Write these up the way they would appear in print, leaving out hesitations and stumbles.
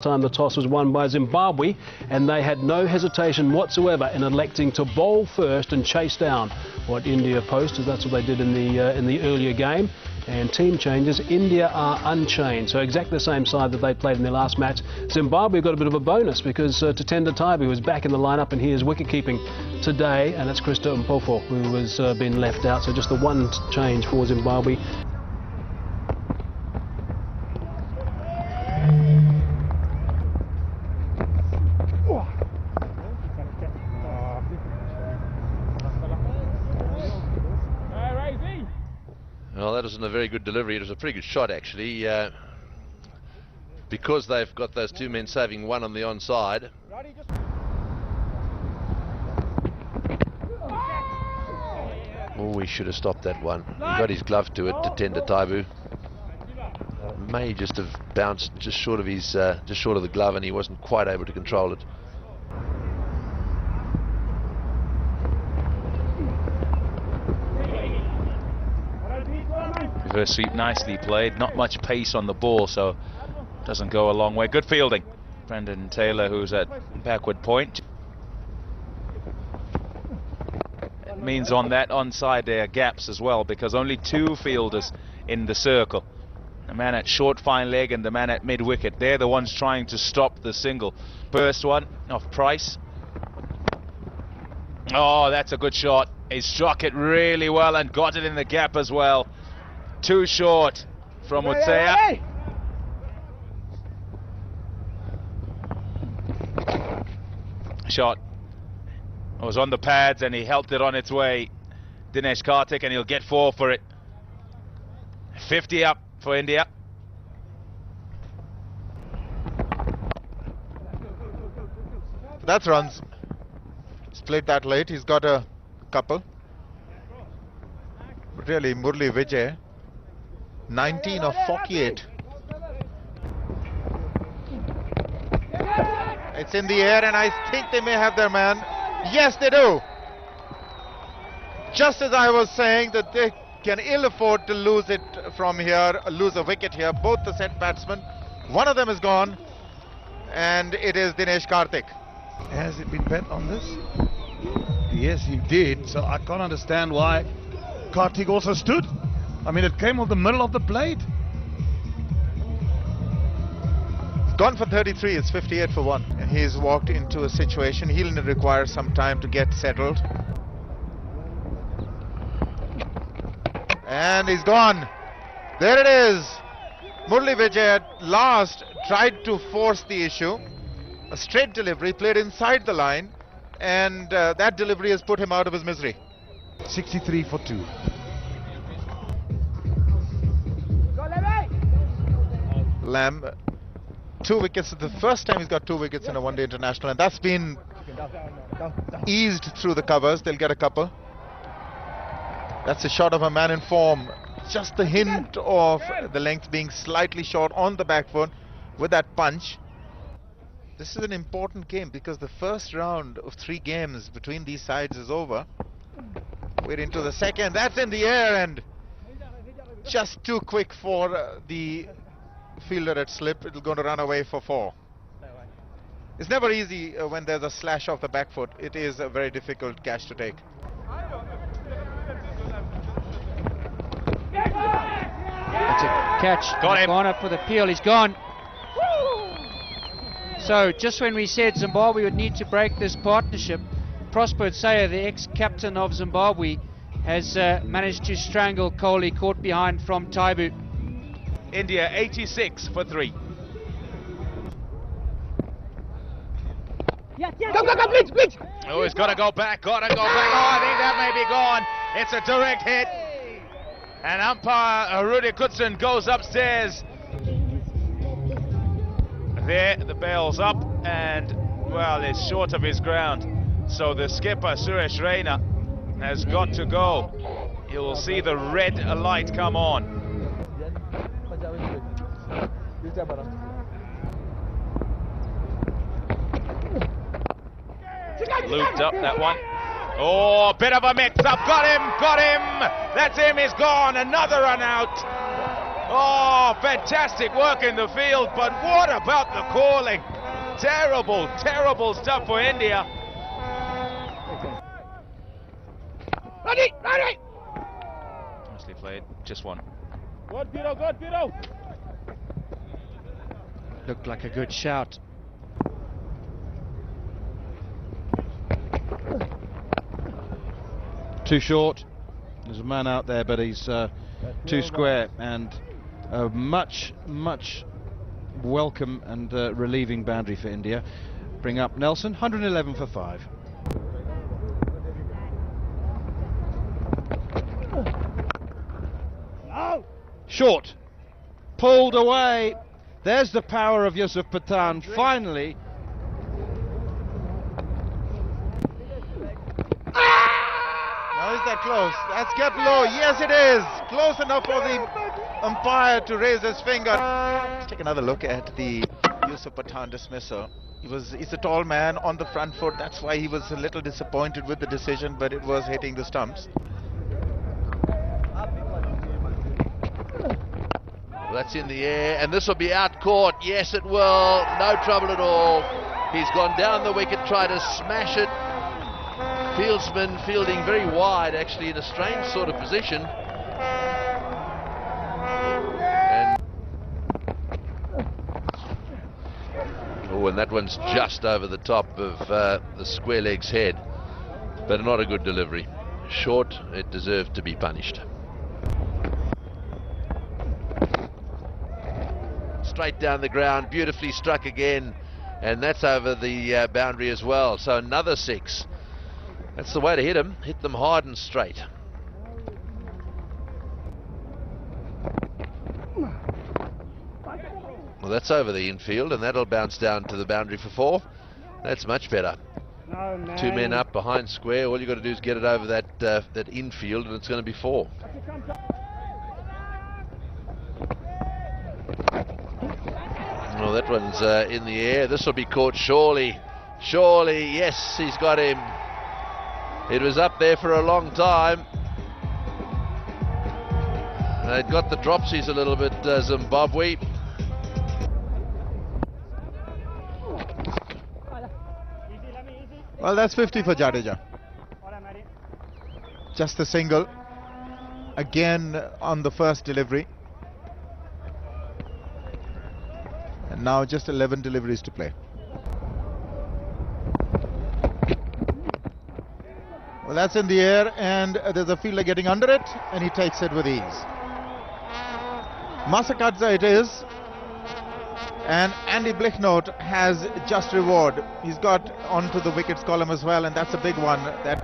Time the toss was won by Zimbabwe, and they had no hesitation whatsoever in electing to bowl first and chase down what India posted. That's what they did in the earlier game. And team changes, India are unchanged, so exactly the same side that they played in their last match. Zimbabwe got a bit of a bonus because Tatenda Taibu was back in the lineup, and he is wicket-keeping today, and it's Krista Mpofo who has been left out. So just the one change for Zimbabwe. Well, that wasn't a very good delivery. It was a pretty good shot, actually. Because they've got those two men saving one on the onside. Oh, he should have stopped that one. He got his glove to it, Tatenda Taibu. May just have bounced just short of the glove, and he wasn't quite able to control it. Reverse sweep nicely played, not much pace on the ball, so doesn't go a long way. Good fielding. Brendan Taylor, who's at backward point. It means on that onside there are gaps as well, because only two fielders in the circle. The man at short fine leg and the man at mid wicket. They're the ones trying to stop the single. First one off Price. Oh, that's a good shot. He struck it really well and got it in the gap as well. Too short from Utseya. Shot was on the pads and he helped it on its way. Dinesh Karthik, and he'll get 4 for it. 50 up for India. That's runs. He's played that late. He's got a couple. But really, Murli Vijay, 19 of 48. It's in the air, and I think they may have their man. Yes, they do. Just as I was saying that they can ill afford to lose it from here, lose a wicket here. Both the set batsmen, one of them is gone, and it is Dinesh Karthik. Has it been bet on this? Yes, he did. So I can't understand why Karthik also stood. I mean, it came off the middle of the plate. He's gone for 33, it's 58 for 1. And he's walked into a situation, he'll require some time to get settled. And he's gone. There it is. Murli Vijay at last tried to force the issue. A straight delivery, played inside the line. And that delivery has put him out of his misery. 63 for 2. Lamb, 2 wickets. The first time he's got 2 wickets in a one-day international, and that's been eased through the covers. They'll get a couple. That's a shot of a man in form. Just the hint of the length being slightly short on the back foot with that punch. This is an important game because the first round of 3 games between these sides is over. We're into the second. That's in the air and just too quick for the fielder at slip. It'll go to run away for 4. It's never easy when there's a slash off the back foot. It is a very difficult catch to take. That's a catch. Got him. Gone up for the peel. He's gone. So just when we said Zimbabwe would need to break this partnership, Prosper Utseya, the ex-captain of Zimbabwe, has managed to strangle Kohli, caught behind from Taibu. India 86 for 3. Go, blitz. Oh, he's got to go back, Oh, I think that may be gone. It's a direct hit. And umpire Rudy Kutsen goes upstairs. There, the bell's up, and, well, it's short of his ground. So the skipper, Suresh Raina, has got to go. You will see the red light come on. Looped up that one. Oh, bit of a mix-up. Got him. That's him. He's gone. Another run out. Oh, fantastic work in the field, but what about the calling? Terrible, terrible stuff for India. Ready. Nicely played, just one. Good, Vito. Looked like a good shout. Too short. There's a man out there, but he's too square, and a much welcome and relieving boundary for India. Bring up Nelson, 111 for 5. Short, pulled away. There's the power of Yusuf Pathan, finally. Now is that close? That's kept low. Yes, it is. Close enough for the umpire to raise his finger. Let's take another look at the Yusuf Pathan dismissal. He's a tall man on the front foot. That's why he was a little disappointed with the decision, but it was hitting the stumps. Well, that's in the air, and this will be out caught. Yes, it will. No trouble at all. He's gone down the wicket, tried to smash it. Fieldsman fielding very wide, actually, in a strange sort of position. And that one's just over the top of the square leg's head, but not a good delivery. Short, it deserved to be punished. Straight down the ground, beautifully struck again, and that's over the boundary as well. So another 6. That's the way to hit them. Hit them hard and straight. Well, that's over the infield, and that'll bounce down to the boundary for 4. That's much better. No, 2 men up behind square. All you've got to do is get it over that infield, and it's going to be 4. Well, that one's in the air. This will be caught surely. Surely, yes, he's got him. It was up there for a long time. They'd got the dropsies a little bit, Zimbabwe. Well, that's 50 for Jadeja. Just a single. Again on the first delivery. And now just 11 deliveries to play. Well, that's in the air, and there's a fielder getting under it, and he takes it with ease. Masakadze it is, and Andy Blichnote has just reward. He's got onto the wickets column as well, and that's a big one. That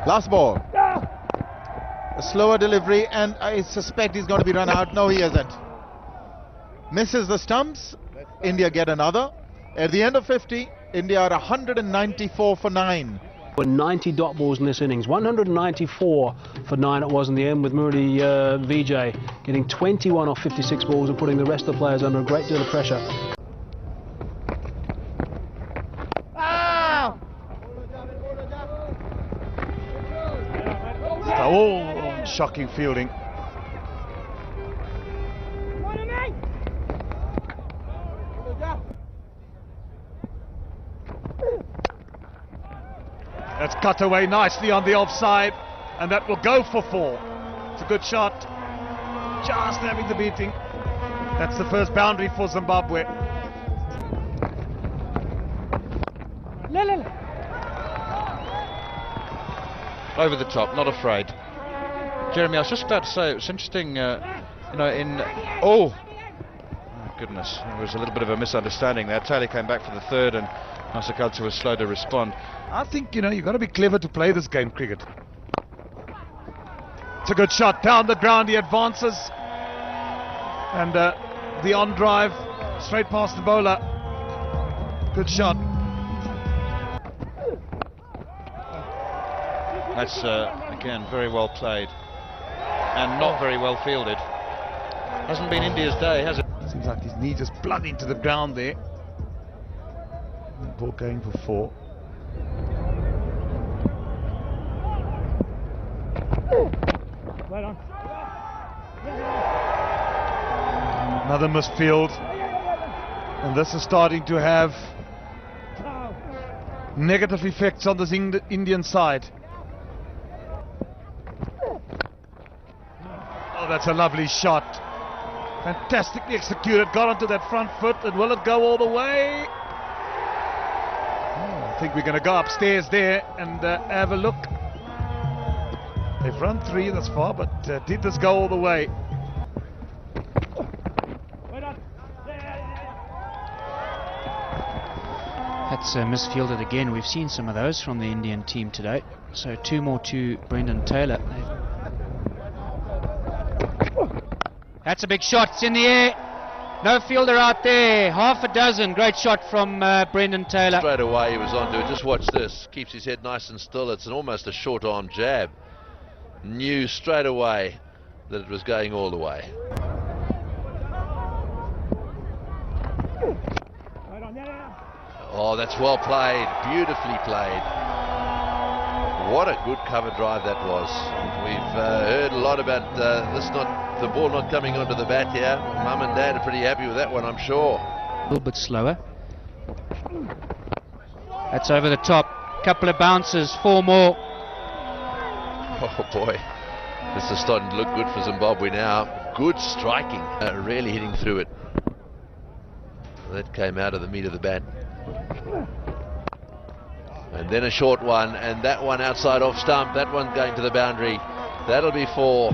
last ball, a slower delivery, and I suspect he's going to be run out. No, he isn't. Misses the stumps. India get another. At the end of 50, India are 194 for 9. Were 90 dot balls in this innings. 194 for 9 it was in the end, with Murali Vijay getting 21 off 56 balls and putting the rest of the players under a great deal of pressure. Oh, shocking fielding. That's cut away nicely on the offside, and that will go for 4. It's a good shot. Just having the beating. That's the first boundary for Zimbabwe. Over the top, not afraid. Jeremy, I was just about to say, it was interesting, oh goodness, there was a little bit of a misunderstanding there. Taylor came back for the 3rd, and Masakadze was slow to respond. I think, you've got to be clever to play this game, cricket. It's a good shot down the ground, he advances. And the on drive, straight past the bowler. Good shot. That's, again, very well played. And not very well fielded. Hasn't been India's day, has it? Seems like his knee just plugged into the ground there. Ball going for 4. Right on. Another misfield. And this is starting to have negative effects on this Indian side. Oh, that's a lovely shot. Fantastically executed. Got onto that front foot. And will it go all the way? I think we're going to go upstairs there and have a look. They've run 3 thus far, but did this go all the way? That's misfielded again. We've seen some of those from the Indian team today. So 2 more to Brendan Taylor. That's a big shot. It's in the air. No fielder out there. Half a dozen. Great shot from Brendan Taylor. Straight away he was onto it. Just watch this. Keeps his head nice and still. It's almost a short arm jab. Knew straight away that it was going all the way. Oh, that's well played. Beautifully played. What a good cover drive that was. We've heard a lot about the ball not coming onto the bat here. Mum and Dad are pretty happy with that one, I'm sure. A little bit slower. That's over the top. Couple of bounces, 4 more. Oh boy, this is starting to look good for Zimbabwe now. Good striking, really hitting through it. That came out of the meat of the bat. And then a short one, and that one outside off stump. That one going to the boundary. That'll be 4.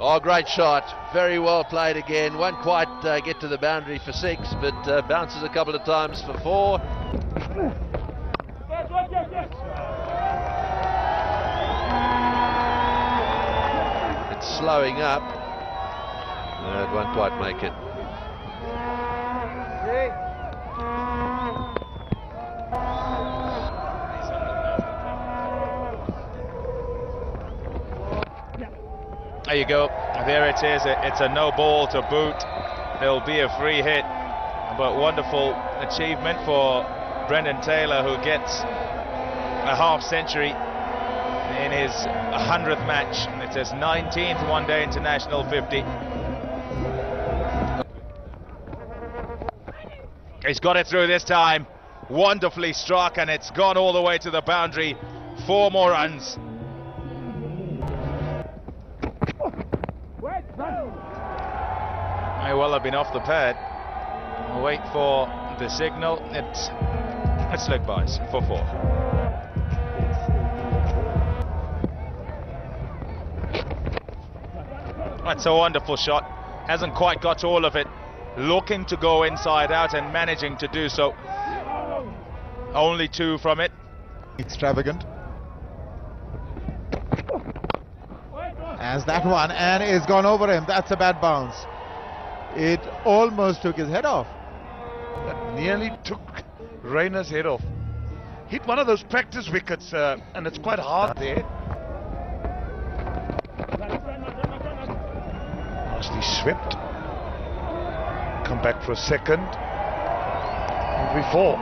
Oh, great shot. Very well played again. Won't quite get to the boundary for 6, but bounces a couple of times for 4. It's slowing up. No, it won't quite make it. There you go. There it is. It's a no ball to boot. There'll be a free hit. But wonderful achievement for Brendan Taylor, who gets a half century in his 100th match. It's his 19th one-day international 50. He's got it through this time. Wonderfully struck, and it's gone all the way to the boundary. 4 more runs. May well have been off the pad. We'll wait for the signal. It's leg byes for 4. That's a wonderful shot. Hasn't quite got to all of it. Looking to go inside out and managing to do so. Only 2 from it. Extravagant. As that one, and it's gone over him. That's a bad bounce. It almost took his head off. That nearly took Rayner's head off. Hit one of those practice wickets, and it's quite hard there. Nicely swept. Come back for a second. And we fall.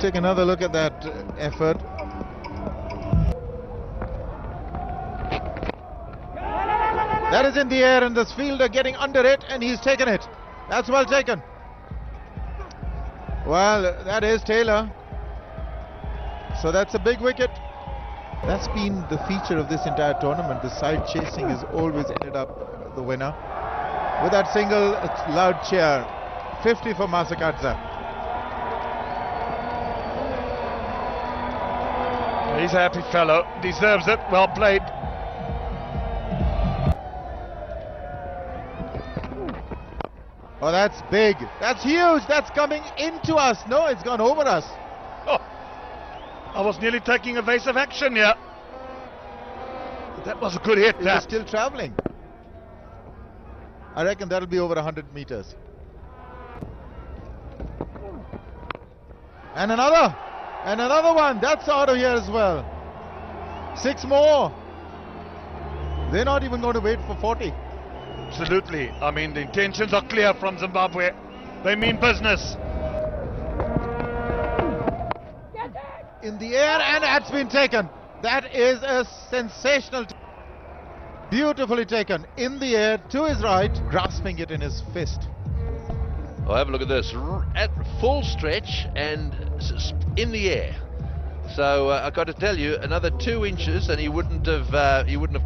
Take another look at that effort. That is in the air, and this fielder getting under it, and he's taken it. That's well taken. Well, that is Taylor. So that's a big wicket. That's been the feature of this entire tournament. The side chasing has always ended up the winner. With that single loud cheer, 50 for Masakadza. He's a happy fellow, deserves it, well played. Oh, that's big, that's huge, that's coming into us. No, it's gone over us. Oh, I was nearly taking evasive action here. That was a good hit. It was still travelling. I reckon that'll be over 100 meters. And another one, that's out of here as well. 6 more. They're not even going to wait for 40. Absolutely. I mean, the intentions are clear from Zimbabwe. They mean business. in the air, and that's been taken. That is a sensational, beautifully taken in the air to his right, grasping it in his fist. Oh, have a look at this, at full stretch and in the air. So I've got to tell you, another 2 inches, and he wouldn't have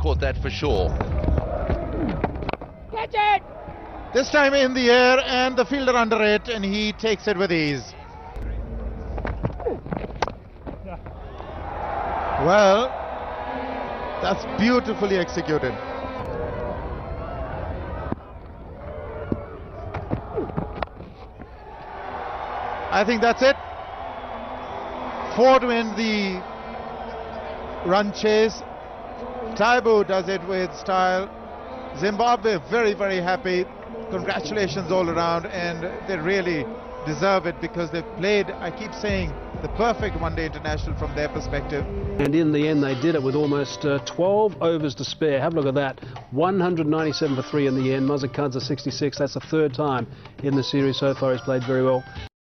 caught that for sure. Catch it! This time in the air, and the fielder under it, and he takes it with ease. Well, that's beautifully executed. I think that's it. 4 to win the run chase. Taibu does it with style. Zimbabwe very, very happy. Congratulations all around, and they really deserve it because they've played, I keep saying, the perfect one-day international from their perspective. And in the end, they did it with almost 12 overs to spare. Have a look at that. 197 for 3 in the end. Mazakadze 66. That's the 3rd time in the series so far he's played very well.